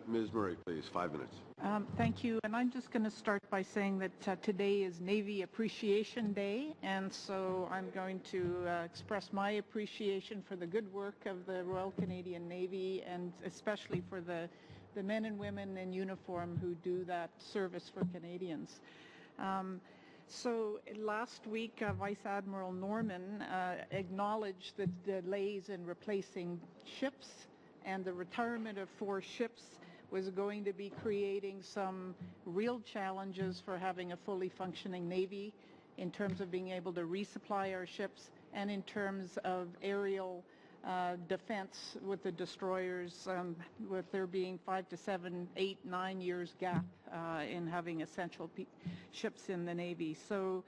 Ms. Murray, please, 5 minutes. Thank you, and I'm just going to start by saying that today is Navy Appreciation Day, and so I'm going to express my appreciation for the good work of the Royal Canadian Navy, and especially for the men and women in uniform who do that service for Canadians. So last week, Vice Admiral Norman acknowledged the delays in replacing ships, and the retirement of 4 ships was going to be creating some real challenges for having a fully functioning Navy in terms of being able to resupply our ships and in terms of aerial defense with the destroyers, with there being 5 to 7, 8, 9 years gap in having essential ships in the Navy. So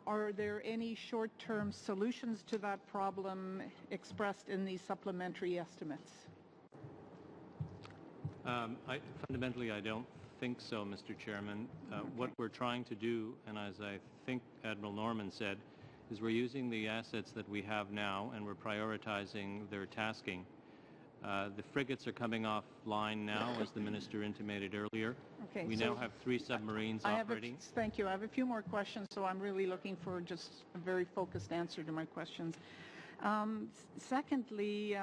are there any short-term solutions to that problem expressed in these supplementary estimates? Fundamentally, I don't think so, Mr. Chairman. What we're trying to do, and as I think Admiral Norman said, is we're using the assets that we have now and we're prioritizing their tasking. The frigates are coming offline now, as the Minister intimated earlier. Okay, we now have 3 submarines operating. Thank you. I have a few more questions, so I'm really looking for just a very focused answer to my questions. Secondly,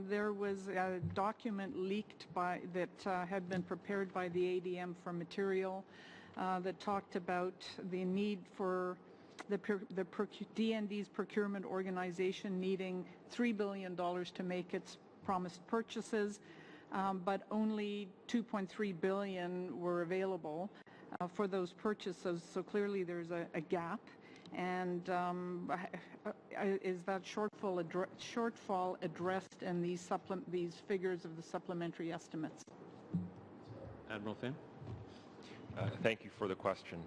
there was a document leaked that had been prepared by the ADM for material that talked about the need for the DND's procurement organization needing $3 billion to make its promised purchases, but only $2.3 billion were available for those purchases. So clearly there's a gap. And is that shortfall addressed in these figures of the supplementary estimates? Admiral Finn. Thank you for the question.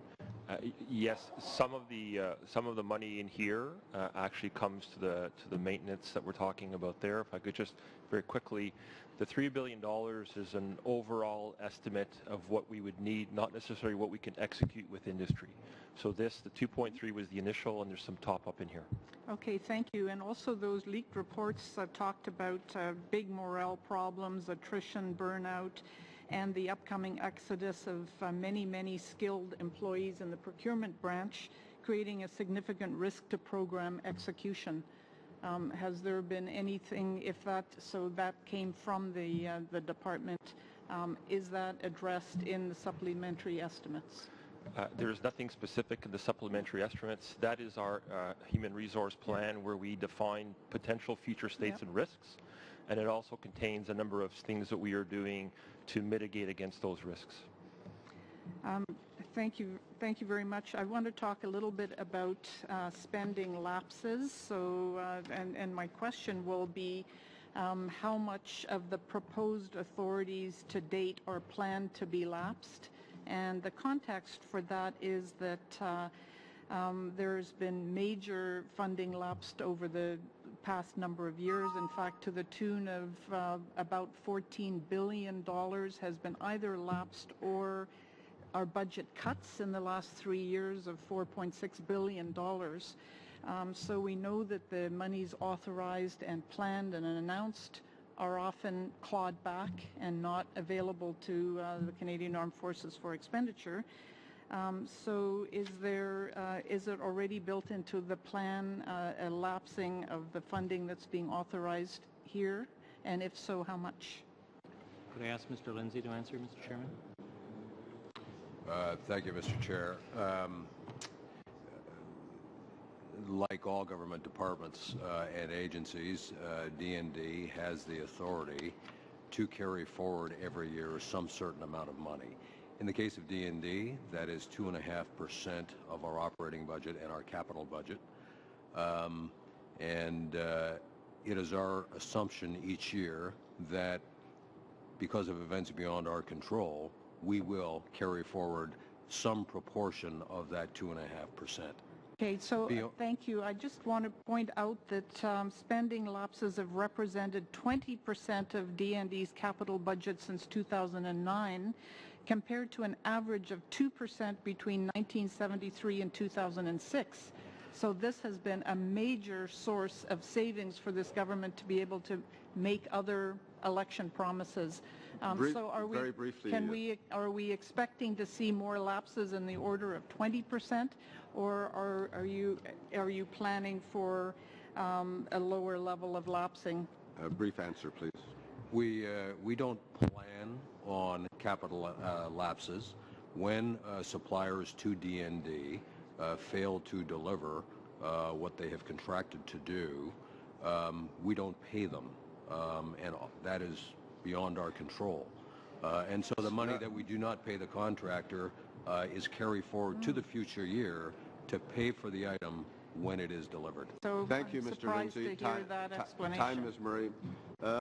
Yes, some of the money in here actually comes to the maintenance that we're talking about there. If I could just very quickly, the $3 billion is an overall estimate of what we would need, not necessarily what we can execute with industry. So the 2.3 was the initial, and there's some top up in here. Okay, thank you. And also those leaked reports talked about big morale problems, attrition, burnout, and the upcoming exodus of many, many skilled employees in the procurement branch, creating a significant risk to program execution. Has there been anything, so that came from the department, is that addressed in the supplementary estimates? There is nothing specific in the supplementary estimates. That is our human resource plan where we define potential future states and risks, and it also contains a number of things that we are doing to mitigate against those risks. Thank you very much. I want to talk a little bit about spending lapses. So, and my question will be, how much of the proposed authorities to date are planned to be lapsed? And the context for that is that there's been major funding lapsed over the past number of years. In fact, to the tune of about $14 billion has been either lapsed or our budget cuts in the last 3 years of $4.6 billion. So we know that the monies authorized and planned and announced are often clawed back and not available to the Canadian Armed Forces for expenditure. So is it already built into the plan a lapsing of the funding that's being authorized here? And if so, how much? Could I ask Mr. Lindsay to answer, Mr. Chairman? Thank you, Mr. Chair. Like all government departments and agencies, DND has the authority to carry forward every year some certain amount of money. In the case of DND, that is 2.5% of our operating budget and our capital budget. It is our assumption each year that because of events beyond our control, we will carry forward some proportion of that 2.5%. Okay, so thank you. I just want to point out that spending lapses have represented 20% of DND's capital budget since 2009, compared to an average of 2% between 1973 and 2006. So this has been a major source of savings for this government to be able to make other election promises. So are we, very briefly, are we expecting to see more lapses in the order of 20%, or are you planning for a lower level of lapsing? a brief answer, please. We don't plan on capital lapses. When suppliers to DND fail to deliver what they have contracted to do, we don't pay them, and that is beyond our control. And so the money that we do not pay the contractor is carried forward to the future year to pay for the item when it is delivered. So Thank you, I'm Mr. surprised Lindsay. to hear that explanation. Time, Ms. Murray.